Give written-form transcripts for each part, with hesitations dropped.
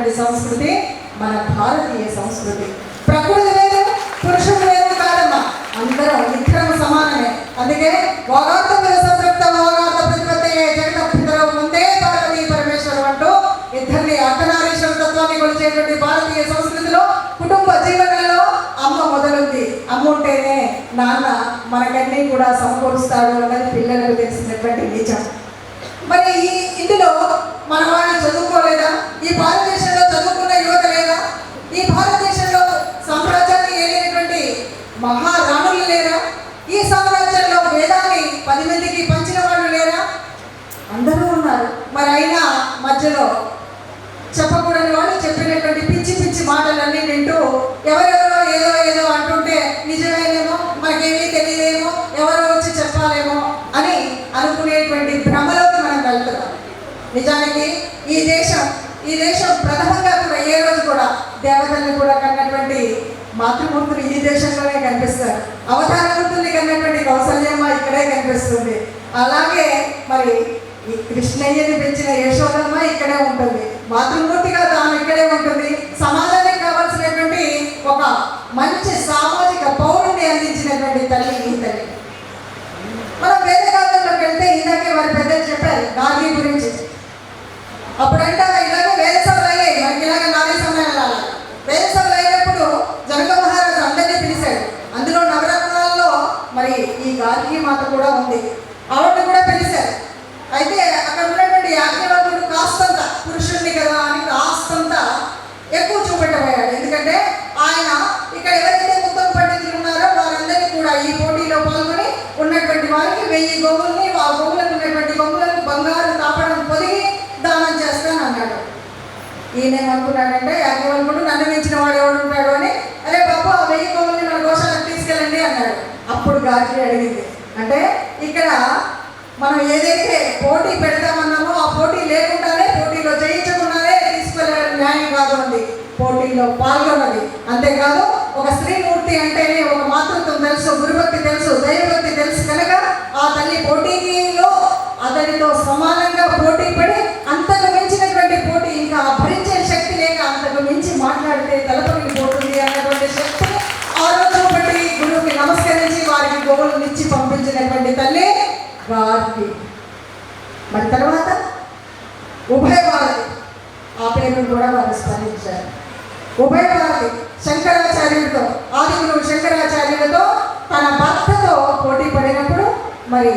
కలిగినటువంటి సంస్కృతి మన భారతీయ సంస్కృతి. ప్రకృతి వేరు, పురుషుడు వేరు కాదమ్మా, అందరం ఇద్దరం సమానమే. అందుకే వాగార్థముల సంతృప్త వాగార్థ ప్రతిపత్తయే జగత్పితరౌ ముందే పార్వతీ పరమేశ్వరం అంటూ ఇద్దరిని అర్ధనారీశ్వర తత్వాన్ని కొలిచేటువంటి భారతీయ సంస్కృతిలో కుటుంబ జీవనంలో అమ్మ మొదలుంది. అమ్మ ఉంటేనే నాన్న మనకన్నీ కూడా సమకూరుస్తాడు అన్నది పిల్లలకు తెలిసినటువంటి నిజం. మరి ఇందులో మన వాళ్ళు చదువుకోలేదా? ఈ భారతదేశంలో చదువుకున్న యువత లేదా? ఈ భారతదేశంలో సామ్రాజ్యాన్ని ఏలినటువంటి మహారాణులు లేరా? ఈ సామ్రాజ్యంలో వేదాన్ని 10 మందికి పంచిన వాళ్ళు లేరా? అందరూ ఉన్నారు. మరి అయినా మధ్యలో చెప్పకూడని వాళ్ళు చెప్పినటువంటి పిచ్చి పిచ్చి మాటలన్నీ వింటూ ఎవరెవరో ఏదో ఏదో అంటుంటే నిజమేనేమో, మనకేమీ తెలియదేమో, ఎవరో వచ్చి చెప్పాలేమో అని అనుకునేటువంటి భ్రమలోకి మనం వెళ్తున్నాం. నిజానికి ఈ దేశం ప్రథమంగా కూడా ఏ రోజు కూడా దేవతల్ని కూడా కన్నటువంటి మాతృమూర్తులు ఈ దేశంలోనే కనిపిస్తారు. అవతారమూర్తుల్ని కన్నటువంటి కౌసల్యమ్మ ఇక్కడే కనిపిస్తుంది. అలాగే మరి ఈ కృష్ణయ్యని పెంచిన యశోదమ్మ ఇక్కడే ఉంటుంది. మాతృమూర్తిగా తాను ఇక్కడే ఉంటుంది. సమాజానికి కావాల్సినటువంటి ఒక మంచి సామాజిక పౌరుని అందించినటువంటి తల్లి ఈ తల్లి. మనం వేరే కాలంలోకి వెళ్తే ఇందాకే వారి పెద్దలు చెప్పారు నారీ గురించి. అప్పుడంటే ఇలాగే వేద సభలు అయ్యాయి, మనకి ఇలాగే నారీ సమ్మేళనాలు. వేద సభలు అయినప్పుడు జనక మహారాజు అందరినీ పిలిచాడు. అందులో నవరత్నాల్లో మరి ఈ గార్గి మాత కూడా ఉంది. ఆవిడని కూడా పిలిచారు. అయితే అక్కడ ఉన్నటువంటి యాజ్ఞవల్కుడు కాస్తంత పురుషుణ్ణి కదా అని కాస్తంత ఎక్కువ చూపెట్టబోయాడు. ఎందుకంటే ఆయన ఇక్కడ ఎవరైతే ఉత్తమ పండితులు ఉన్నారో వారందరినీ కూడా ఈ పోటీలో పాల్గొని ఉన్నటువంటి వారికి 1000 గోవుల్ని, ఆ గోవులకు ఉన్నటువంటి గోవులకు బంగారు తాపడం పొదిగి దానం చేస్తానన్నాడు. ఈయనేమనుకున్నాడంటే యాజ్ఞవల్కుడు నన్ను మించిన వాడు ఎవడు ఉంటాడు అని, అరే బాబు ఆ 1000 గోవుల్ని మన గోశాలకు తీసుకెళ్ళండి అన్నాడు. అప్పుడు గార్గి అడిగింది, అంటే ఇక్కడ మనం ఏదైతే పోటీ పెడతామన్నామో ఆ పోటీ లేకుండానే, పోటీలో జయించకుండానే తీసుకెళ్ళడం న్యాయం కాదు అంది. పోటీలో పాల్గొన్నది. అంతేకాదు ఒక స్త్రీమూర్తి అంటేనే ఒక మాతృత్వం తెలుసు, గురుభక్తి తెలుసు, దైవభక్తి తెలుసు కనుక ఆ తల్లి పోటీలో అతడితో సమానంగా పోటీ పడి అంతకు మించినటువంటి పోటీ ఇంకా భరించే శక్తి లేక అంతకు మించి మాట్లాడితే తలపగిలిపోతుంది అన్నటువంటి శక్తిని ఆ రోజు బట్టి గురువుకి నమస్కరించి వారికి గోవులను ఇచ్చి పంపించినటువంటి తల్లి గార్గి. మరి తర్వాత ఉభయభారతి ఆ పేరును కూడా వారు స్మరించారు. ఉభయభారతి శంకరాచార్యుడితో, ఆదిగురువు శంకరాచార్యులతో తన భర్తతో పోటీ పడినప్పుడు మరి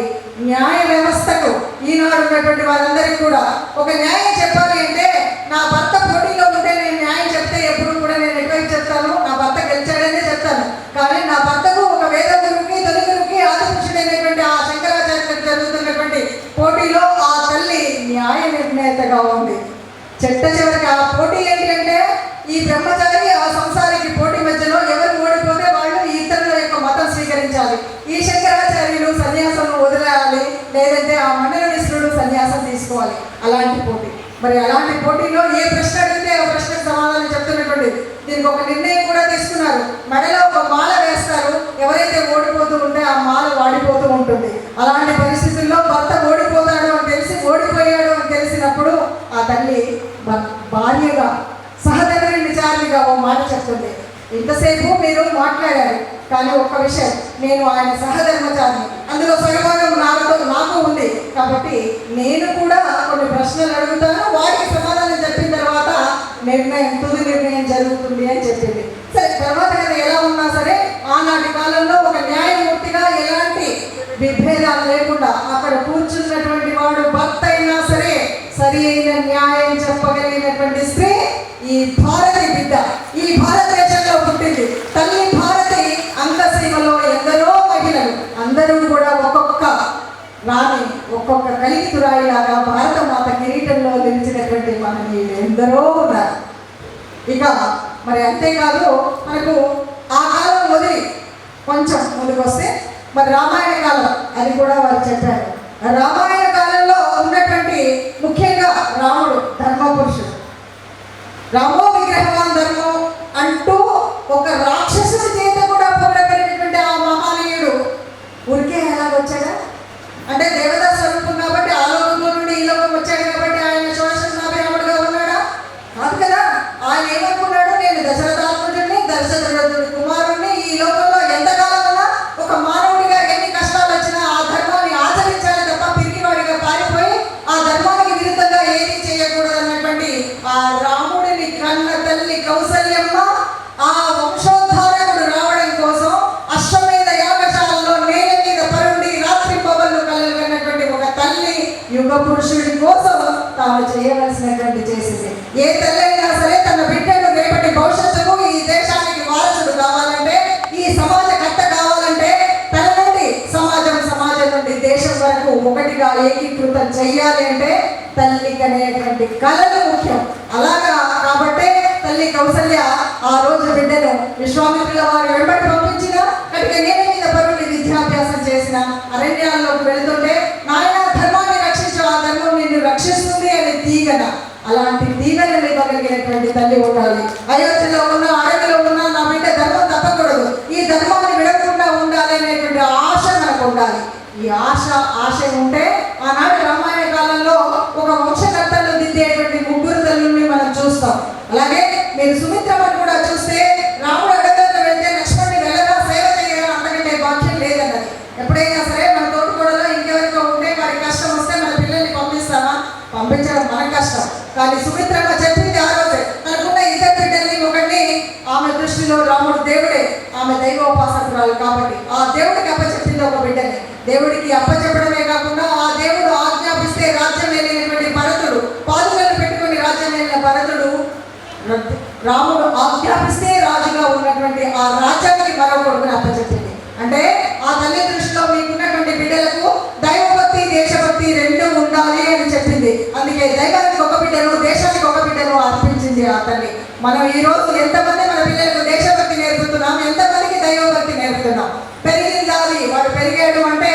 న్యాయ వ్యవస్థకు ఈనాడు ఉన్నటువంటి వారందరికీ కూడా ఒక న్యాయం చెప్పాలి అంటే నా భర్త పోటీలో ఉంటే నేను న్యాయం చెప్తే ఎప్పుడు కూడా నేను ఎటువైపు చెప్తాను, నా భర్త గెలిచాడనే చెప్తాను. కానీ నా భర్తకు ఒక వేద గురువుకి, తొలి గురువుకి, ఆదిపురుషుడైనటువంటి ఆ శంకరాచార్యులకు జరుగుతున్నటువంటి పోటీలో ఆ తల్లి న్యాయ నిర్ణేతగా ఉంది. చివరికి ఆ పోటీ ఏంటంటే ఈ బ్రహ్మచారి ఆ సంసారికి పోటీ మధ్యలో ఎవరు ఓడిపోతే వాళ్ళు ఈ ఇతరుల యొక్క మతం స్వీకరించాలి. ఈ శంకరాచార్యులు సన్యాసం వదిలేయాలి, లేదంటే ఆ మండల మిశ్రుడు సన్యాసం తీసుకోవాలి. అలాంటి పోటీ. మరి అలాంటి పోటీలో ఏ ప్రశ్న అడిగితే ఆ ప్రశ్నకు సమాధానం చెప్తున్నటువంటి దీనికి ఒక నిర్ణయం కూడా తీసుకున్నారు. మెడలో ఒక మాల వేస్తారు, ఎవరైతే ఓడిపోతూ ఉంటే ఆ మాల వాడిపోతూ ఉంటుంది. అలాంటి పరిస్థితుల్లో భర్త ఓడిపోతాడు అని తెలిసి, ఓడిపోయాడు అని తెలిసినప్పుడు ఆ తల్లి భార్యగా సహధర్మ విచారిగా ఓ మాట చెప్తుంది, ఇంతసేపు మీరు మాట్లాడారు కానీ ఒక్క విషయం, నేను ఆయన సహధర్మచారిని, అందులో సగభాగం నాకు ఉంది కాబట్టి నేను కూడా కొన్ని ప్రశ్నలు అడుగుతాను, వాటికి సమాధానం చెప్పిన తర్వాత తుది నిర్ణయం జరుగుతుంది అని చెప్పింది. సరే, తర్వాత కదా ఎలా ఉన్నా సరే ఆనాటి కాలంలో ఒక న్యాయమూర్తిగా ఎలాంటి విభేదాలు లేకుండా అక్కడ కూర్చున్నటువంటి వాడు భర్త అయినా సరే సరి అయిన న్యాయం చెప్పగలిగినటువంటి స్త్రీ ఈ భారతి బిడ్డ. ఈ భారతదేశంలో పుట్టింది తల్లి భారతి. అంగసీమలో ఎందరో మహిళలు అందరూ కూడా ఒక్కొక్క రాణి, ఒక్కొక్క కలికితురాయిలాగా భారత మాత కిరీటంలో నిలిచినటువంటి మహనీయులు ఎందరో ఉన్నారు. ఇక మరి అంతేకాదు, మనకు ఆ కాలం వదిలి కొంచెం ముందుకు వస్తే మరి రామాయణ కాలం, అది కూడా వారు చెప్పారు. రామాయణ కాలంలో ఉన్నటువంటి ముఖ్యంగా రాముడు ధర్మపురుషుడు. రామో విగ్రహవాన్ ధర్మం అంటూ ఒక రాక్షసుడి చేత కూడా పొగడబడినటువంటి ఆ మహానీయుడు ఊరికే ఎలాగొచ్చాడా అంటే దేవతా స్వరూపం కాబట్టి ఆ లోకంలో నుండి ఈ లోకం వచ్చాడు కాబట్టి ఆయన శ్వాసనాభిరాముడుగా ఉన్నాడా? కాదు కదా. యుగ పురుషుడి కోసం తాను చేయవలసినటువంటి చేసింది. ఏ తల్లి అయినా సరే తన బిడ్డను రేపటి భవిష్యత్తుకు ఈ దేశానికి వారసుడు కావాలంటే, ఈ సమాజకర్త కావాలంటే తన నుండి సమాజం నుండి దేశం వరకు ఒకటిగా ఏకీకృతం చెయ్యాలి అంటే తల్లికి అనేటువంటి కళలు ముఖ్యం. అలాగా కాబట్టే తల్లి కౌసల్య ఆ రోజు బిడ్డను విశ్వామిత్రుల వారి వెంబడి పంపించిన, కనుక నేల మీద పరుని విద్యాభ్యాసం చేసిన, అరణ్యాల్లోకి వెళుతుంటే నాయన ధర్మాన్ని రక్షించు, ఆ ధర్మం నిన్ను రక్షిస్తుంది అని తీగన, అలాంటి తీగలను ఇవ్వగలిగినటువంటి తల్లి ఉండాలి. అయోధ్యలో ఉన్న, అడవిలో ఉన్న నా బిడ్డ ధర్మం తప్పకూడదు, ఈ ధర్మాన్ని విడకుండా ఉండాలి అనేటువంటి ఆశ మనకు ఉండాలి. ఈ ఆశయం ఉంటే ఆనాటి రామాయణ కాలంలో ఒక వంశకర్తలు దిద్దేటువంటి ముగ్గురు తల్లుల్ని మనం చూస్తాం. అలాగే మీరు సుమిత్రమ్మని కూడా చూస్తే రాముడు అడగల్లో వెళ్తే లక్ష్మణ్ని వెళ్ళగా సేవ చేయాలని అంతకంటే భాగ్యం లేదన్నది. ఎప్పుడైనా సరే మన తోటకూడలో ఇంకెవరికో ఉంటే వారికి కష్టం వస్తే మన పిల్లల్ని పంపిస్తామా? పంపించడం మన కష్టం. కానీ సుమిత్రమ్మ చెప్పింది ఆ రోజే, తనకున్న ఇద్దరు బిడ్డల్ని ఒకటి ఆమె దృష్టిలో రాముడు దేవుడే, ఆమె దైవోపాసకురాలు కాబట్టి ఆ దేవుడికి అప్పచెప్పింది ఒక బిడ్డని. దేవుడికి అప్పచెప్పడమే కాకుండా ఆ దేవుడు ఆజ్ఞాపిస్తే రాజ్యం వెళ్ళినటువంటి భరతుడు, పాదుకలు పెట్టుకుని రాజ్యం వెళ్ళిన భరతుడు, రాముడు ఆజ్ఞాపిస్తే రాజుగా ఉన్నటువంటి ఆ రాజ్యానికి మరో కొడుకుని అప్పచెప్పింది. అంటే ఆ తల్లి దృష్టిలో మీకున్నటువంటి బిడ్డలకు దైవభక్తి దేశభక్తి రెండు ఉండాలి అని చెప్పింది. అందుకే దైవానికి ఒక బిడ్డను, దేశానికి ఒక బిడ్డను అర్పించింది ఆ తల్లి. మనం ఈ రోజు ఎంతమంది మన పిల్లలకు దేశభక్తి నేర్పుతున్నాం, ఎంతమందికి దైవభక్తి నేర్పుతున్నాం? పెరిగిందాలి వాడు పెరిగాడు అంటే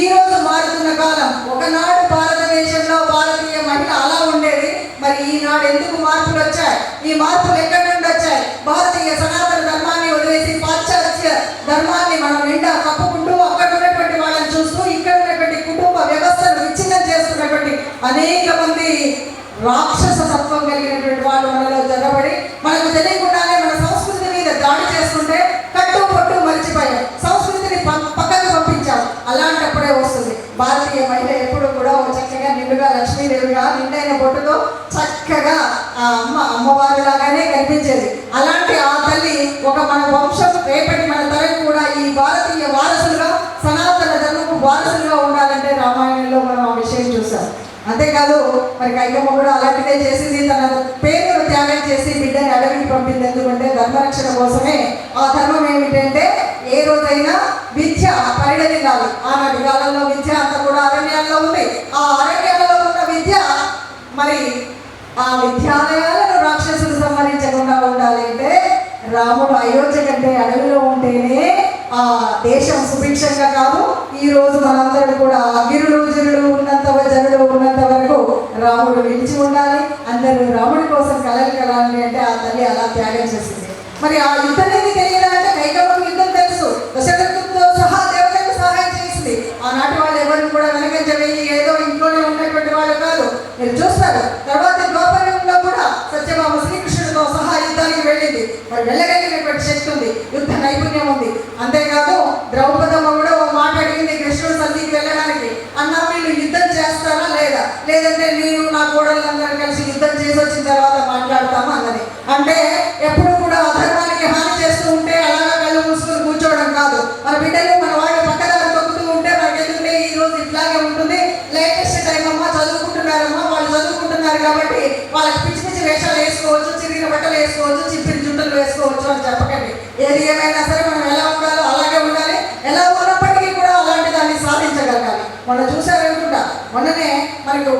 ఈ రోజు మారుతున్న కాలం. ఒకనాడు భారతదేశంలో భారతీయ మహిళ అలా ఉండేది, మరి ఈనాడు ఎందుకు మార్పులు వచ్చాయి? ఈ మార్పులు ఎక్కడి నుండి వచ్చాయి? భారతీయ సనాతన ధర్మాన్ని వదిలేసి పాశ్చాత్య ధర్మాన్ని మనం నిండా కప్పుకుంటూ అక్కడ ఉన్నటువంటి వాళ్ళని చూస్తూ ఇక్కడ ఉన్నటువంటి కుటుంబ వ్యవస్థను విచ్ఛిన్నం చేస్తున్నటువంటి అనేక మంది రాక్షస తత్వం కలిగినటువంటి వాళ్ళు మనలో జరబడి మనకు తెలియకుండానే మన సంస్కృతి మీద దాడి చేస్తుంటే కట్టు పట్టు మరిచిపోయాం, సంస్కృతిని పక్కకు పంపించాం. అలాంటప్పుడే వస్తుంది భారతీయ మహిళ ఎప్పుడు కూడా చక్కగా నిండుగా లక్ష్మీదేవిగా నిండైన బొట్టుతో చక్కగా ఆ అమ్మవారి లాగానే కనిపించేది. అలాంటి ఆ తల్లి ఒక మన వంశం రేపటి మన తరం కూడా ఈ భారతీయ వారసులుగా, సనాతన ధర్మపు వారసులుగా ఉండాలంటే రామాయణంలో మనం ఆ విషయం చూసాం. అంతేకాదు మరి కైకమ్మ కూడా అలాంటిదే చేసింది. తన పేరును త్యాగం చేసి బిడ్డని అడవికి పంపింది. ఎందుకంటే ధర్మరక్షణ కోసమే. ఆ ధర్మం ఏమిటంటే ఏ రోజైనా విద్య పరిణమిల్లాలి. ఆనాటి కాలంలో విద్య అంతా కూడా అరణ్యాల్లో ఉంది. ఆ అరణ్యాలలో ఉన్న విద్య మరి ఆ విద్యాలయాలను రాక్షసులు సంహరించకుండా ఉండాలి అంటే రాముడు అయోధ్య కంటే అడవిలో ఉంటేనే ఆ దేశం సుభిక్షంగా కాదు. ఈ రోజు మనందరూ కూడా గిరుడు జిరుడు ఉన్నంత జనుడు ఉన్నంత వరకు రాముడు నిలిచి ఉండాలి. అందరూ రాముడి కోసం కలలు కలాలి అంటే ఆ తల్లి అలా త్యాగం చేసింది. మరి ఆ యుద్ధం అనేది తెలియాలంటే కైకమ్మకు యుద్ధం తెలుసు. దశరథుడితో సహా దేవతలకు సహాయం చేసింది. ఆనాటి వాళ్ళు ఎవరిని కూడా వెనకంజ వేయి ఏదో ఇంట్లోనే ఉన్నటువంటి వాళ్ళు కాదు. మీరు చూస్తారు తర్వాత ద్వాపరయుగంలో కూడా సత్యభామ శ్రీకృష్ణుడితో సహా యుద్ధానికి వెళ్ళింది. మరి వెళ్ళగలిగినటువంటి శక్తి ఉంది, యుద్ధ నైపుణ్యం ఉంది. అంతేకాదు ద్రౌపదమ్మ కూడా ఒక మాట అడిగింది కృష్ణుడు సన్నిధికి వెళ్ళడానికి. అన్న వీళ్ళు యుద్ధం చేస్తారా లేదా, లేదంటే నేను నా కోడళ్ళందరూ కలిసి యుద్ధం చేసి వచ్చిన తర్వాత మాట్లాడతామా అన్నది. అంటే ఎప్పుడు కూడా అధర్మానికి హాని చేస్తూ ఉంటే అలాగా కళ్ళు మూసుకొని కూర్చోవడం కాదు. మన బిడ్డలు మన వాళ్ళు పక్కదారి తొక్కుతూ ఉంటే మనకి ఎందుకంటే ఈ రోజు ఇట్లాగే ఉంటుంది. లేటెస్ట్ టైం అమ్మా చదువుకుంటున్నారమ్మా, వాళ్ళు చదువుకుంటున్నారు కాబట్టి వాళ్ళకి పిచ్చి పిచ్చి వేషాలు వేసుకోవచ్చు, చిరిగిన బట్టలు వేసుకోవచ్చు, చిప్పిరి జుట్టులు వేసుకోవచ్చు అని చెప్పకండి. ఏది ఏమైనా సరే మనం ఎలా ఉండాలో అలాగే ఉండాలి. ఎలా ఉన్నప్పటికీ కూడా అలాంటి దాన్ని సాధించగలగాలి. మనం చూసారనుకుంటా మొన్ననే మనకు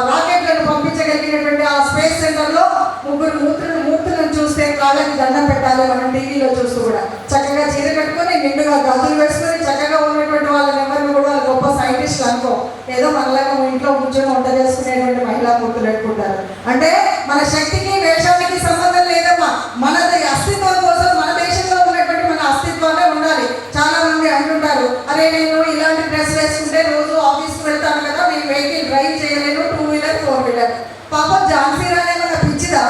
రాకెట్లను పంపించగలిగినటువంటి ఆ స్పేస్ సెంటర్లో ముగ్గురు మూర్తులను చూస్తే కాళ్ళకి దండం పెట్టాలి. మనం టీవీలో చూస్తూ కూడా చక్కగా చీర కట్టుకొని నిండుగా గాజులు వేసుకొని చక్కగా ఉన్నటువంటి వాళ్ళని ఎవరిని కూడా గొప్ప సైంటిస్టులు అనుకో, ఏదో మనలాగా ఇంట్లో కూర్చొని వంట చేసుకునేటువంటి మహిళా మూర్తులు పెట్టుకుంటారు. అంటే మన శక్తికి వేషానికి సంబంధం లేదమ్మా. మనది అస్తిత్వం కోసం మన దేశంలో ఉన్నటువంటి మన అస్తిత్వాన్ని ఉండాలి. చాలా మంది అంటుంటారు, అరే నేను ఇలాంటి డ్రెస్ వేసుకుంటే రోజు ఆఫీస్కి వెళ్తాను కదా, నేను వెహికల్ డ్రైవ్ చేయలేను, 2 వీలర్ 4 వీలర్. పాపం ఝాన్సీ రాణి మన పిచ్చిదా?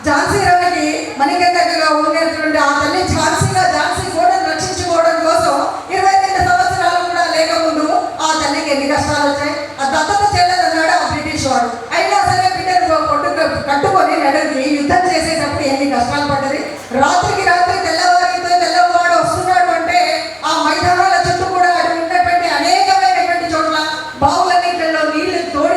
ఝాన్సీ రాణికి మణికంఠగా ఉండేటువంటి ఆ తల్లి ఝాన్సీ కోటను రక్షించుకోవడం కోసం 22 సంవత్సరాలు కూడా లేకముందు ఆ తల్లికి ఎన్ని కష్టాలు వచ్చాయి. ఆ దత్తత చెల్లదన్నాడు ఆ బ్రిటిష్ వాడు. అయినా సరే బిడ్డను కట్టుకొని నడుకి యుద్ధం చేసేటప్పుడు ఎన్ని కష్టాలు పడ్డది. రాత్రికి రాత్రి తెల్లవాడు వస్తున్నాడు అంటే ఆ మైదానాల చుట్టూ కూడా అటు ఉన్నటువంటి అనేకమైనటువంటి చోట్ల బావులన్నింటిలో నీళ్లు తోడి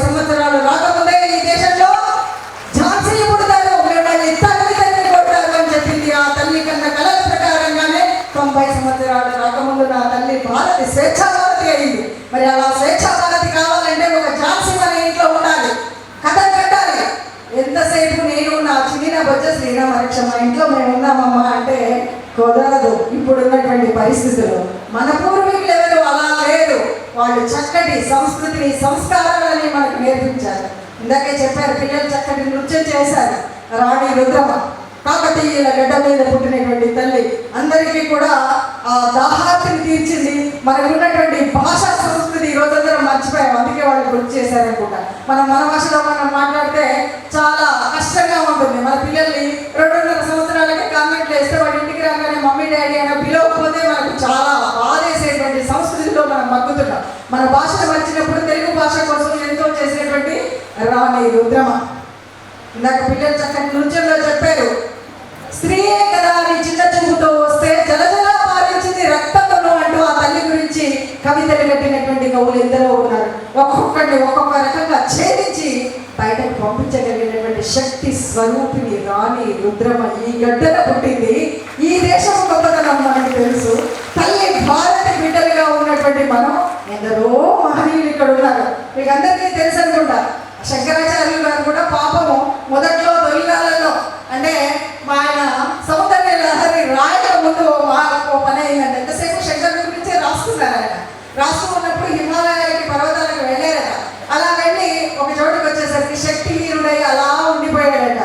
సంవత్సరాలు రాకముందే ఈ దేశంలో ఝాన్సీ పుడతారు, మిమ్మల్ని తల్లి కొడతారు అని చెప్పింది. ఆ తల్లి కన్న కళల ప్రకారంగానే 90 సంవత్సరాలు రాకముందు నా తల్లి భారతి స్వేచ్ఛా భారతి అయింది. మరి అలా స్వేచ్ఛా భారతి కావాలంటే ఒక ఝాన్సీ మన ఇంట్లో ఉండాలి, కథ కట్టాలి. ఎంతసేపు నేను నా చిన్న బొజ్జ శ్రీరామరక్ష మా ఇంట్లో మేము ఉన్నామమ్మా అంటే కుదరదు. ఇప్పుడున్నటువంటి పరిస్థితుల్లో మన పూర్వీకులు ఎవరు అలా లేదు. వాళ్ళు చక్కటి సంస్కృతిని సంస్కారాలని మనకు నేర్పించారు. ఇందాకే చెప్పారు, పిల్లలు చక్కటి నృత్యం చేశారు. రాణి రుద్రమ కాకతీయుల గడ్డ మీద పుట్టినటువంటి తల్లి అందరికీ కూడా ఆ దాహార్తిని తీర్చింది. మనకున్నటువంటి భాషా సంస్కృతి ఈ రోజందరం మర్చిపోయాం, అందుకే వాళ్ళు గుర్తు చేశారనుకుంటా. మన భాషలో మనం మాట్లాడితే చాలా కష్టంగా ఉంటుంది. మన పిల్లల్ని 2.5 సంవత్సరాలకి కాన్వెంట్లో వేస్తే వాడి ఇంటికి రాగానే మమ్మీ డాడీ అని పిలవకపోతే మనకు చాలా బాధేసేటువంటి సంస్కృతిలో మనం మగ్గుతున్నాం. మన భాషను మర్చినప్పుడు తెలుగు భాష కోసం ఎంతో చేసినటువంటి రాణి రుద్రమ. ఇందాక పిల్లలు చక్కటి నృత్యంలో చెప్పారు, స్త్రీయే కదా అని చిన్న చూపుతో వస్తే జలజలా పారించింది రక్తమును అంటూ ఆ తల్లి గురించి కవితలు కట్టినటువంటి కవులు ఎందరో ఉన్నారు. ఒక్కొక్కరిని ఒక్కొక్క రకంగా ఛేదించి బయటకు పంపించగలిగినటువంటి శక్తి స్వరూపిణి రాణి రుద్రమ ఈ గడ్డన పుట్టింది. ఈ దేశం గొప్పతనం మనకు తెలుసు. తల్లి భారతి బిడ్డలుగా ఉన్నటువంటి మనం ఎందరో మహనీయులు ఇక్కడ ఉన్నారు. మీకు అందరికీ తెలుసు అనుకుంటా, శంకరాచార్యులు గారు కూడా పాపము మొదట్లో తొలికాలంలో అంటే మా ఆయన సౌందర్య లహరి రాయక ముందు ఓ పని అయిందంటే ఎంతసేపు శంకరుడి గురించి రాస్తున్నారు. ఆయన రాస్తూ ఉన్నప్పుడు హిమాలయాలకి పర్వతాలకు వెళ్ళారట. అలా వెళ్ళి ఒక చోటుకి వచ్చేసరికి శక్తిహీనుడై అలా ఉండిపోయాడట.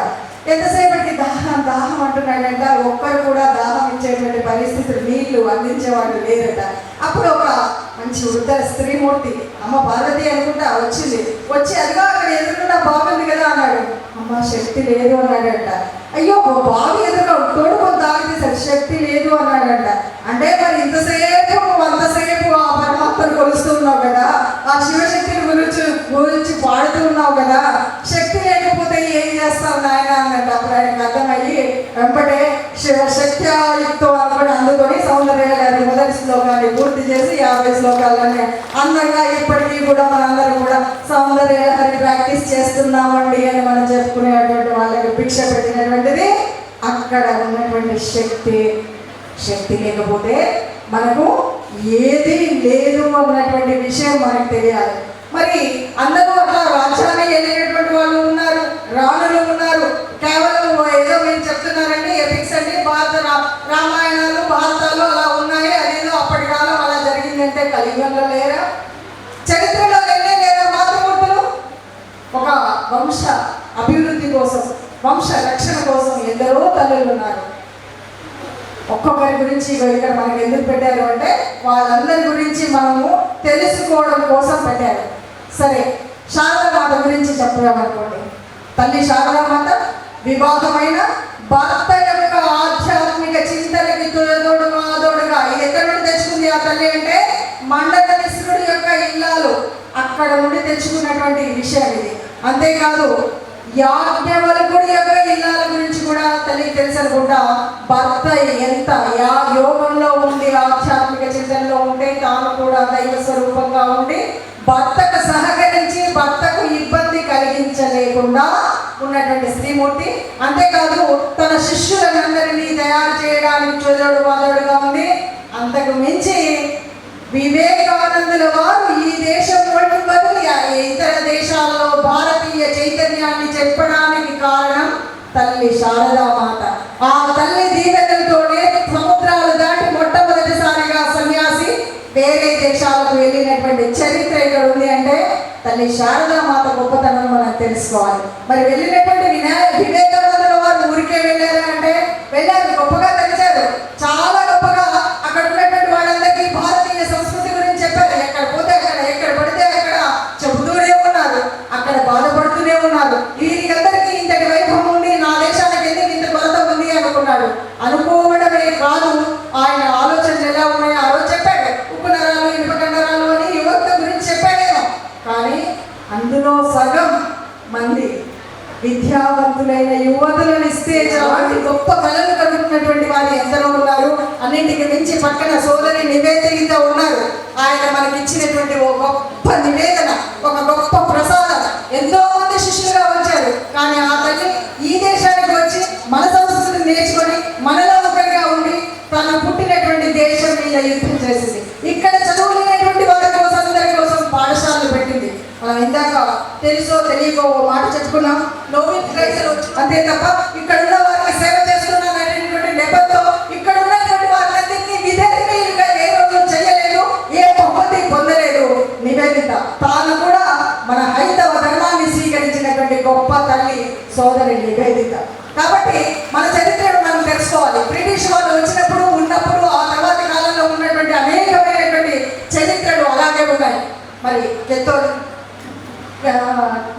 ఎంతసేపటికి దాహం దాహం అంటున్నాడంట. ఒక్కరు కూడా దాహం ఇచ్చేటువంటి పరిస్థితులు నీళ్లు అందించేవాళ్ళు లేరట. అప్పుడు ఒక మంచి వృద్ధ స్త్రీమూర్తి అమ్మ పార్వతి అనుకుంటా వచ్చింది. వచ్చి అదిగా అక్కడ ఎదురుకుండా బాగుంది కదా అన్నాడు. అమ్మ శక్తి లేదు అన్నాడంట. అయ్యో బావి ఎదురుగా తోడుకొని తాగితే శక్తి లేదు అన్నాడంట. అంటే మరి ఇంతసేపు అంతసేపు ఆ పరమాత్మను కొలుస్తూ ఉన్నావు కదా, ఆ శివశక్తిని గురించి పాడుతూ ఉన్నావు కదా, శక్తి లేకపోతే ఏం చేస్తావు నాయన అన్నట్టు. అప్పుడు ఆయనకు అర్థమయ్యి వెంబడే శివశక్తి ఆయుక్తో అనుకుని అందుకొని సౌందర్య గారి మొదటి శ్లోకాన్ని పూర్తి చేసి 50 శ్లోకాలనే అందంగా ఇప్పటికీ కూడా మనందరం కూడా సౌందర్య గారి ప్రాక్టీస్ చేస్తున్నామండి అని మనం చెప్పుకునేటువంటి వాళ్ళకి భిక్ష పెట్టినటువంటిది అక్కడ ఉన్నటువంటి శక్తి లేకపోతే మనకు ఏది లేదు అన్నటువంటి విషయం మనకు తెలియాలి. మరి అందరూ అట్లా రాజ్యాన్ని వెళ్ళినటువంటి వాళ్ళు ఉన్నారు, రాణులు ఉన్నారు. కేవలం ఏదో మీరు చెప్తున్నారండి ఎపిక్స్ అండి, భారత రామాయణాలు భారతాలు అలా ఉన్నాయి, అదేదో అప్పటి కాలం అలా జరిగిందంటే కలియుగంలో లేరా? చరిత్రలో లేరా మాతృమూర్తులు? ఒక వంశ అభివృద్ధి కోసం, వంశ రక్షణ కోసం ఎందరో తల్లులు ఉన్నారు. ఒక్కొక్కరి గురించి ఇక్కడ మనకి ఎందుకు పెట్టారు అంటే వాళ్ళందరి గురించి మనము తెలుసుకోవడం కోసం పెట్టారు. సరే, శారదామాత గురించి చెప్పామనుకోండి. తల్లి శారదామాత వివాహమైన భర్త యొక్క ఆధ్యాత్మిక చింతనకి తోడుగా ఇది ఎక్కడి నుండి తెచ్చుకుంది ఆ తల్లి అంటే మండల మిశ్రుడి యొక్క ఇల్లాలు అక్కడ నుండి తెచ్చుకున్నటువంటి విషయం ఇది. అంతేకాదు యాజ్ఞవల్కుడి యొక్క ఇల్లాల గురించి కూడా తల్లికి తెలుసు అనుకుంటా. భర్త ఎంత యోగంలో ఉండి ఆధ్యాత్మిక చింతనలో ఉంటే తాను కూడా దైవ స్వరూపంగా ఉండి భర్తకు సహకరించి భర్తకు ఇబ్బంది కలిగించలేకుండా ఉన్నటువంటి స్త్రీమూర్తి. అంతేకాదు తన శిష్యులందరినీ తయారు చేయడానికి చోదడుగా ఉంది. అంతకు మించి వివేకానందుల వారు ఈ దేశం వంటి బదులు ఇతర దేశాల్లో భారతీయ చైతన్యాన్ని చెప్పడానికి కారణం తల్లి శారదామాత. ఆ తల్లి దీవెనలతోనే సముద్రాలు దాటి మొట్టమొదటిసారిగా సన్యాసి వేరే దేశాలకు వెళ్ళినటువంటి చరిత్ర ఇక్కడ ఉంది. అంటే తల్లి శారదామాత గొప్పతనం మనం తెలుసుకోవాలి. మరి వెళ్ళినటువంటి వివేకానందుల వారు ఊరికే వెళ్ళారా అంటే వెళ్ళారు, గొప్పగా తెలిసారు, చాలా గొప్పగా అక్కడ ఉన్నటువంటి వాళ్ళందరికీ భారతీయ సంస్కృతి గురించి చెప్పారు. ఎక్కడ పోతే అక్కడ, ఎక్కడ పడితే అక్కడ చెబుతూనే ఉన్నారు, అక్కడ బాధపడుతూనే ఉన్నారు. వీరికందరికీ ఇంతటి వైభవం ఉంది, నా దేశానికి ఎందుకు ఇంత కొరత ఉంది అనుకున్నాడు. అనుకోవడమే కాదు, ఆయన ఆలోచనలు ఎలా ఉన్నాయో ఆ రోజు చెప్పాడు. ఉప్పు నరాలు ఇనుప కండరాలు అని యువత గురించి చెప్పాడేమో, కానీ అందులో సగం మంది విద్యావంతులైన యువతులను ఇస్తే అలాంటి గొప్ప కళలు కలుగుతున్నటువంటి వారు ఎందరో ఉన్నారు. అన్నింటికి మించి పక్కన సోదరి నివేదిత ఉన్నారు. ఆయన మనకి ఇచ్చినటువంటి ఓ గొప్ప నివేదన, ఒక గొప్ప ప్రసాదం. ఎంతో మంది శిష్యులుగా వచ్చారు, కానీ ఆ తల్లి ఈ దేశానికి వచ్చి మన సంస్కృతిని నేర్చుకొని మనలో ఒకరిగా ఉండి తను పుట్టినటువంటి దేశం మీద యుద్ధం చేసింది. ఇక్కడ చదువు లేనటువంటి వారి కోసం, అందరి కోసం పాఠశాలలు పెట్టింది. మనం ఇందాక తెలుసో తెలియకో ఓ మాట చెప్పుకున్నాం, నోబెల్ ప్రైజులు అంతే తప్ప ఇక్కడ ఉన్న వారికి సేవ చేస్తున్నాను అనేటువంటి నెపంతో ఇక్కడ ఉన్నటువంటి వారందరినీ విధేయులుగా ఏ రోజు చేయలేదు, ఏ బహుమతి పొందలేదు నివేదిత. తాను కూడా మన హైందవ ధర్మాన్ని స్వీకరించినటువంటి గొప్ప తల్లి సోదరి నివేదిత. కాబట్టి మన చరిత్రను మనం తెలుసుకోవాలి. బ్రిటిష్ వాళ్ళు వచ్చినప్పుడు ఉన్నప్పుడు ఆ తర్వాత కాలంలో ఉన్నటువంటి అనేకమైనటువంటి చరిత్రలు అలాగే ఉన్నాయి. మరి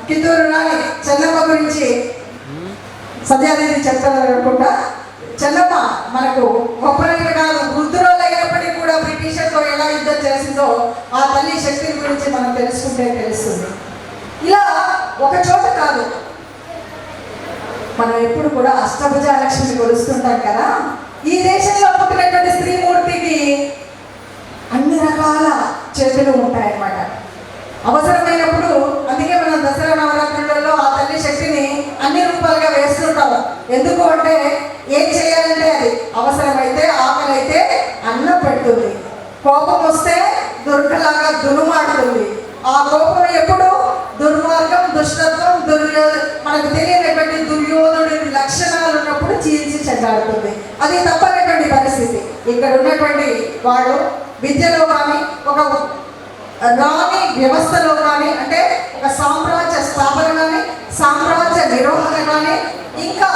కిత్తూరు రాణి చెన్నమ్మ గురించి సత్యాదేవి చెప్తారనుకుంటా. చెన్నమ్మ మనకు గొప్పలు కాదు, వృద్ధురాలైనప్పటికీ కూడా బ్రిటిషర్తో ఎలా యుద్ధం చేసిందో ఆ తల్లి శక్తిని గురించి మనం తెలుసుకుంటే తెలుస్తుంది. ఇలా ఒక చోట కాదు, మనం ఎప్పుడు కూడా అష్టభుజాలక్ష్మిని కొలుస్తుంటాం కదా. ఈ దేశంలో పుట్టినటువంటి స్త్రీమూర్తికి అన్ని రకాల చేతులు ఉంటాయన్నమాట. అవసరమైనప్పుడు అందుకే మనం దసరా నవరాత్రులలో ఆ తల్లి శక్తిని అన్ని రూపాలుగా వేస్తుంటాము. ఎందుకు అంటే ఏం చేయాలంటే అది అవసరమైతే ఆకలి అయితే అన్నం పెడుతుంది, కోపం వస్తే దుర్గలాగా దునుమాడుతుంది. ఆ కోపం ఎప్పుడు దుర్మార్గం, దుష్టత్వం, మనకు తెలియనటువంటి దుర్యోధుడి లక్షణాలు ఉన్నప్పుడు చీల్చి చెండాడుతుంది. అది తప్పనటువంటి పరిస్థితి. ఇక్కడ ఉన్నటువంటి వాడు విద్యలో కానీ, ఒక రాణి వ్యవస్థలో కానీ, అంటే ఒక సామ్రాజ్య స్థాపన కానీ, సామ్రాజ్య నిర్వహణ కానీ, ఇంకా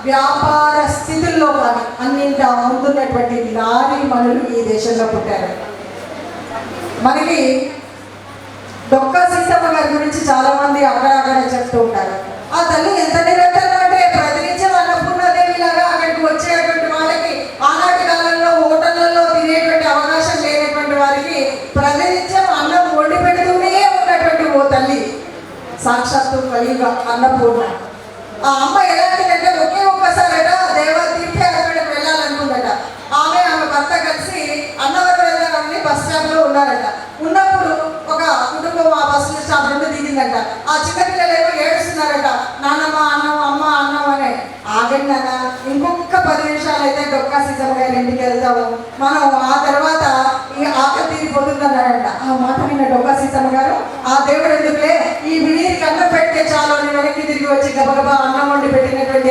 వ్యాపార స్థితుల్లో కానీ అన్నింటా ముందున్నటువంటి నారీ మనులు ఈ దేశంలో పుట్టారు. మనకి డొక్కా సీతమ్మ గారి గురించి చాలా మంది అక్కడ చెప్తూ ఉంటారు. ఆ తల్లి ఎంత నిరంతరం అంటే ప్రతినిత్యం అన్నపూర్ణాదేవిలాగా అక్కడికి వచ్చేటువంటి వాళ్ళకి, ఆనాటి కాలంలో హోటళ్లలో తినేటువంటి అవకాశం లేనటువంటి వారికి ప్రతినిత్యం అన్నం వండి పెడుతూనే ఉన్నటువంటి ఓ తల్లి, సాక్షాత్తు కలియుగ అన్నపూర్ణ. ఆ అమ్మ ఎలాంటిదంటే ఒకే ఒక్కసారట దేవతీర్థయాత్రకు వెళ్ళాలనుకుందట. ఆమె భర్త కలిసి అన్నవరం వెళ్ళాలని బస్ స్టాప్ లో ఉన్నారట. ఉన్నప్పుడు ఒక కుటుంబం ఆ బస్ స్టాప్ నుండి దిగిందట. ఆ చిన్నపిల్లలేమో ఏడుస్తున్నారట, నాన్నమ్మ అన్నం, అమ్మ అన్నం అనే. ఆగండి నాన్న, ఇంకొక 10 నిమిషాలు అయితే డొక్కా సీతమ్మ గారి ఇంటికి వెళ్తాము, మనం ఆ తర్వాత ఈ ఆకలి తీరిపోతుందన్నాడంట. ఆ మాట విన్న డొక్కా సీతమ్మ గారు, ఆ దేవుడు ఎందుకులే, ఈ వీరికి అన్నం పెడితే చాలు అని వెనక్కి తిరిగి వచ్చి గబగబా అన్నం వండి పెట్టినటువంటి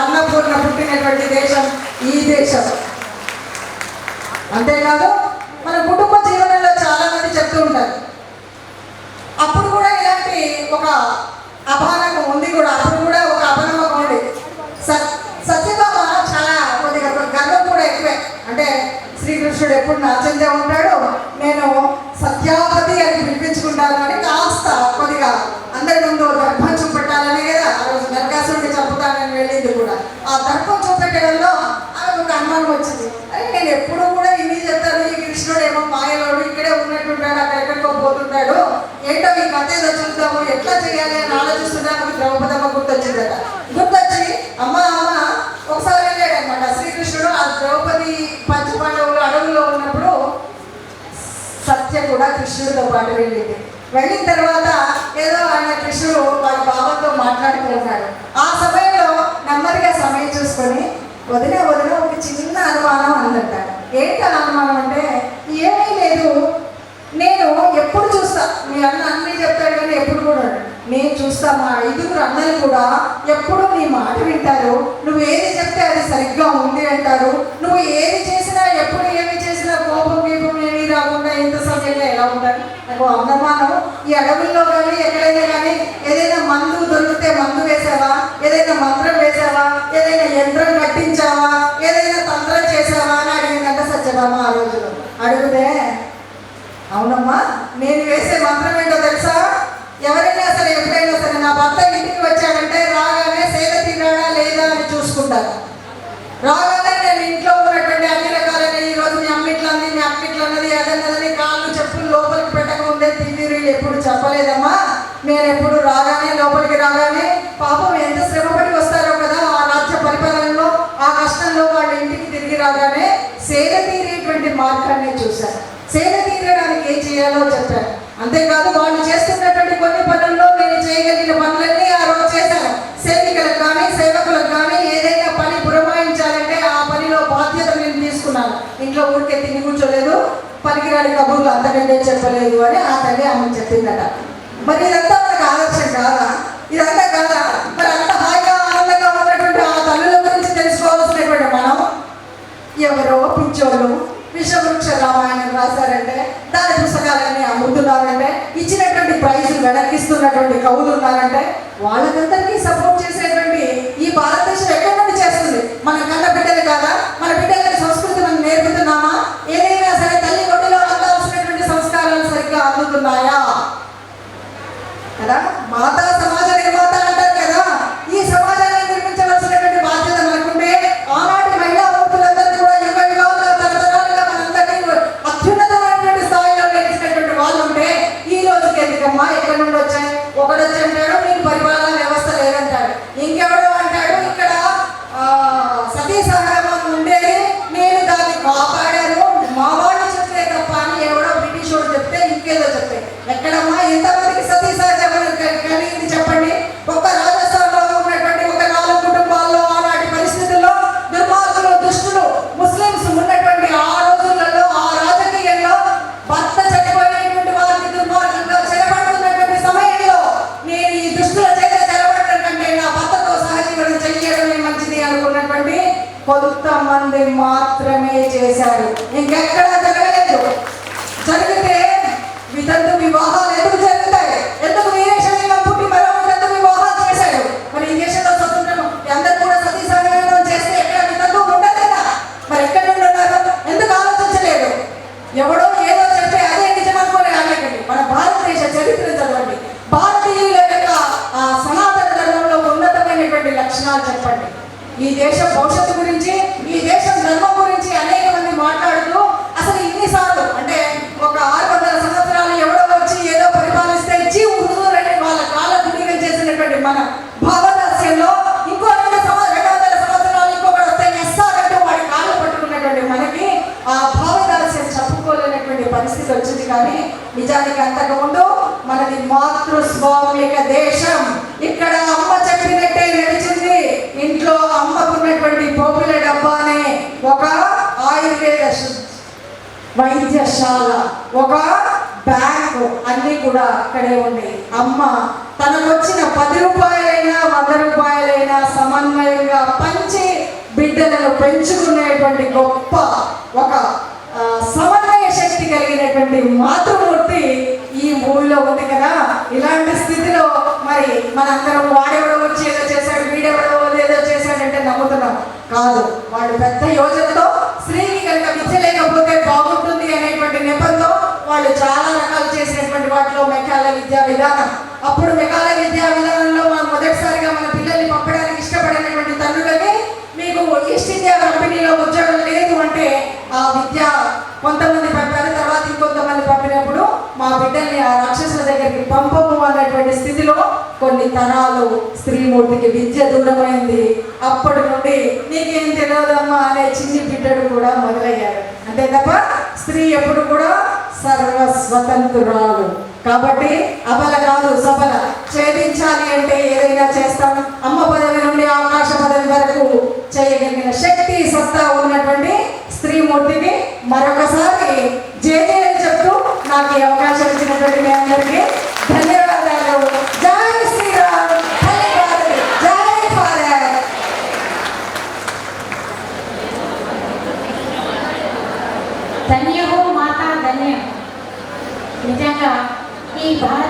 అన్నపూర్ణ పుట్టినటువంటి దేశం ఈ దేశం. అంతేకాదు మన కుటుంబ జీవనంలో చాలా మంది చెప్తూ ఉంటారు, అప్పుడు కూడా ఇలాంటి ఒక అభానకం ఉంది కూడా, అప్పుడు కూడా ఒక అభనమ్మకం ఉంది. సత్యభామ చాలా కొద్దిగా గర్వం కూడా ఎక్కువే. అంటే శ్రీకృష్ణుడు ఎప్పుడు నా చెందే ఉంటాడు, నేను సత్యావతి అని పిలిపించుకుంటాను అని కాస్త కొద్దిగా అందరి ముందు దర్భం చూపెట్టాలనే కదా ఆ రోజు నరకాసురుడిని చంపుతానని వెళ్ళింది కూడా. ఆ దర్భం చూపెట్టడంలో ఆమెకు ఒక అనుమానం వచ్చింది. అరే నేను ఎప్పుడు కూడా ఇన్ని చెప్తాను, ఈ కృష్ణుడు ఏమో మాయలోడు, ఇక్కడే ఉన్నట్టుంటాడు, అక్కడెక్కడికో పోతుంటాడు, ఏంటో ఈ కథ ఏదో చూద్దాము, ఎట్లా చేయాలి అని ఆలోచిస్తున్నాను. ద్రౌపదమ్మ గుర్తొచ్చిందట. గుర్తొచ్చి అమ్మ ఒకసారి వెళ్ళాడు అనమాట శ్రీకృష్ణుడు. ఆ ద్రౌపది పంచపాండవులు అడవుల్లో ఉన్నప్పుడు సత్య కూడా కృష్ణుడితో పాటు వెళ్ళింది. వెళ్ళిన తర్వాత ఏదో ఆయన కృష్ణుడు వాళ్ళ బాబాతో మాట్లాడుతూ ఉన్నాడు. ఆ సమయంలో నెమ్మదిగా సమయం చూసుకొని వదిన ఒక చిన్న అనుమానం అందంట. ఏంటి అనుమానం అంటే, ఏమీ లేదు, నేను ఎప్పుడు చూస్తా, మీ అన్న అన్నీ చెప్తాడు కానీ ఎప్పుడు కూడా నేను చూస్తా, మా 5 అన్నలు కూడా ఎప్పుడు నీ మాట వింటారు, నువ్వు ఏది చెప్తే అది సరిగ్గా ఉంది అంటారు, నువ్వు ఏది చేసినా ఎప్పుడు ఏమి చేసినా కోపం ఏమీ రాకుండా ఇంత సమయంలో ఎలా ఉంటారు. నాకు అనుమానం, ఈ అడవుల్లో కానీ ఎక్కడైనా కానీ ఏదైనా మందు దొరికితే మందు వేసావా, ఏదైనా మంత్రం వేసావా, ఏదైనా యంత్రం కట్టించావా, ఏదైనా తంత్రం చేసావా అని అడిగిందంట సత్యభామ ఆ రోజులో. అడిగితే అవునమ్మా, నేను వేసే మంత్రం ఏంటో తెలుసా, ఎవరైనా సరే ఎప్పుడైనా సరే నా భర్త ఇంటికి వచ్చాడంటే రాగానే సేద తిన్నాడా లేదా అని చూసుకుంటాను. రాగానే నేను ఇంట్లో ఉన్నటువంటి అన్ని రకాలైన ఈరోజు మీ అమ్మిట్లు అంది, మీ అమ్మిట్లు అన్నది, అదన్నదని కాళ్ళు చెప్పులు లోపలికి పెట్టకముందే తిండిరు ఎప్పుడు చెప్పలేదమ్మా. నేను ఎప్పుడు లోపలికి రాగానే పాపం అక్కడనే చూశాను. సేద తీరడానికి ఏం చేయాలో చెప్పారు. అంతేకాదు వాళ్ళు చేస్తున్నటువంటి కొన్ని పనుల్లో నేను చేయగలిగిన పనులన్నీ ఆ రోజు చేశాను. సేవికలకు కానీ సేవకులకు కానీ ఏదైనా పని పురమాయించాలంటే ఆ పనిలో బాధ్యత నేను తీసుకున్నాను. ఇంట్లో ఊరికే తిని కూర్చోలేదు, పనికిరాని కబుర్లు అంతకంటే చెప్పలేదు అని ఆ తల్లి ఆమె చెప్పిందట. మరి ఇదంతా మనకు ఆదర్శం కాదా? ఇదంతా కాదా? మరి అంత హాయిగా ఆనందంగా ఉన్నటువంటి ఆ తల్లుల గురించి తెలుసుకోవాల్సినటువంటి మనం ఎవరో పిచ్చోళ్ళు విషవృక్ష రామాయణం రాశారంటే, దాని పుస్తకాలన్నీ అమ్ముతున్నారంటే, ఇచ్చినటువంటి ప్రైజులు వెనక్కిస్తున్నటువంటి కవులు ఉన్నారంటే, వాళ్ళకందరికీ సపోర్ట్ చేసేటువంటి ఈ భారతదేశం ఎక్కడి నుండి చేస్తుంది? మన కన్న బిడ్డలు కాదా? మన బిడ్డలని సంస్కృతి మనం నేర్పుతున్నామా? ఏదైనా సరే తల్లి ఒడిలో అందాల్సినటువంటి సంస్కారాలు సరిగ్గా అందుతున్నాయా కదా? మాతా సమాజ నిర్మాత అంటారు కదా. ఈ సమాజాన్ని నిర్మించవలసినటువంటి బాధ్యత మనకుంటే ఆనాటి మహిళా మూర్తులందరినీ కూడా యుగ యుగాలుగా తరతరాలుగా మనందరినీ అత్యున్నతమైనటువంటి స్థాయిలో నిలిచినటువంటి వాళ్ళు ఉంటే ఈ రోజుకి ఎందుకమ్మా ఎక్కడి నుండి వచ్చాయి? ఒకడు వచ్చి అంటాడు మీకు పరిపాలన వ్యవస్థ లేదంటాడు, ఇంకెవడో అంటాడు ఇక్కడ సతీ సహగమనం ఉండేది, నేను దాన్ని కాపాడాను, మా వాళ్ళు చెప్తే తప్ప అని ఎవడో బ్రిటిష్ వాడు చెప్తే ఇంకేదో చెప్తే ఎక్కడమ్మా ఎంతమందికి సతీ సహగమనం కలిగింది చెప్పండి? ఒక్క రాజస్థాన్లో ఉన్నటువంటి ఒక 4 కుటుంబాల్లో ఆనాటి పరిస్థితుల్లో దుర్మార్గులు దుష్టులు ముస్లింస్ ఉన్నటువంటి ఆ రోజులలో ఆ రాజకీయంలో భర్త చనిపోయినటువంటి వారిని దుర్మార్గంగా చెరపడుతున్నటువంటి సమయంలో నేను ఈ దుష్టుల చేత చెరపడటం కంటే నా భర్తతో సహజీవనం చెయ్యడమే మంచిది అనుకున్నటువంటి కొంతమంది మాత్రమే చేశారు. ఇంకెక్కడా జరగలేదు. జరిగితే వితంతు వివాహాలు ఎందుకు జరుగుతాయి? ఎందుకు వీరేశలింగం పుట్టి మరో వితంతు వివాహాలు చేశాడు? మరి ఈ దేశంలో స్వతంత్రం అందరూ కూడా సతీ సహగమనం చేస్తే ఎక్కడ వితంతు ఉండలేదా? మరి ఎక్కడ నుండి ఉన్నారు? ఎందుకు ఆలోచించలేదు? ఎవడో ఏదో చెప్తే అదే నిజం అనుకోని ఆగకండి. మన భారతదేశ చరిత్ర చదవండి. భారతీయుల యొక్క ఆ సనాతన ధర్మంలో ఉన్నతమైనటువంటి లక్షణాలు చెప్పండి. ఈ దేశం భవిష్యత్తు గురించి, ఈ దేశం ధర్మం గురించి అనేక మంది మాట్లాడుతూ అసలు ఇన్నిసార్లు అంటే ఒక 600 సంవత్సరాలు ఎవడో వచ్చి ఏదో పరిపాలిస్తే జీవులని వాళ్ళ కాళ్ళ దునిగం చేసినటువంటి మన భావదాస్యంలో ఇంకో 200 సంవత్సరాలు ఇంకొకటి వస్తే ఎస్సారంటూ వాడి కాళ్ళు పట్టుకున్నటువంటి మనకి ఆ భావదాస్యం చెప్పుకోలేనటువంటి పరిస్థితి వచ్చింది. కానీ నిజానికి అంతకుముందు మనది మాతృస్వామిక దేశం. ఇక్కడ అమ్మ చెప్పినట్టే నడిచింది. ఇంట్లో అమ్మకున్నటువంటి పోపుల డబ్బానే ఒక ఆయుర్వేద వైద్యశాల, ఒక బ్యాంకు అన్నీ కూడా అక్కడే ఉన్నాయి. అమ్మ తనకొచ్చిన 10 రూపాయలైనా 100 రూపాయలైనా సమన్వయంగా పంచి బిడ్డలను పెంచుకునేటువంటి గొప్ప ఒక సమన్వయ శక్తి కలిగినటువంటి మాతృమూర్తి ఈ భూమిలో ఉంది కదా. ఇలాంటి స్థితిలో మరి మనందరం వాడెవడో వచ్చి ఏదో చేశాడు, వీడెవడో ఏదో చేశాడంటే నమ్ముతున్నాం కాదు. వాడు పెద్ద యోజనతో స్త్రీకి కనుక విద్య లేకపోతే బాగుంటుంది అనేటువంటి నెపంతో వాళ్ళు చాలా రకాలు చేసినటువంటి వాటిలో మెకాల విద్యా విధానం. అప్పుడు మెకాల విద్యా విధానంలో మనం మొదటిసారిగా మన పిల్లల్ని పంపడానికి ఇష్టపడినటువంటి తల్లులకి మీకు ఈస్ట్ ఇండియా కంపెనీలో ఉద్యోగం లేదు అంటే ఆ విద్య కొంతమంది పంపారు. తర్వాత ఇంకొంతమంది పంపినప్పుడు మా బిడ్డల్ని ఆ రాక్షసుల దగ్గరికి పంపము అన్నటువంటి స్థితిలో కొన్ని తరాలు స్త్రీమూర్తికి విద్య దూరమైంది. అప్పటి నుండి నీకేం తెలియదమ్మా అనే చిన్ని బిడ్డడు కూడా మొదలయ్యారు. అంతే తప్ప స్త్రీ ఎప్పుడు కూడా సర్వస్వతంత్రురాలు. కాబట్టి అబల కాదు సబల. ఛేదించాలి అంటే ఏదైనా చేస్తాం. అమ్మ పదవి నుండి ఆకాశ పదవి వరకు చేయగలిగిన శక్తి సత్తా ఉన్నటువంటి స్త్రీమూర్తికి మరొకసారి జేజేని చెప్తూ నాకు ఈ అవకాశం ఇచ్చినటువంటి మీ అందరికీ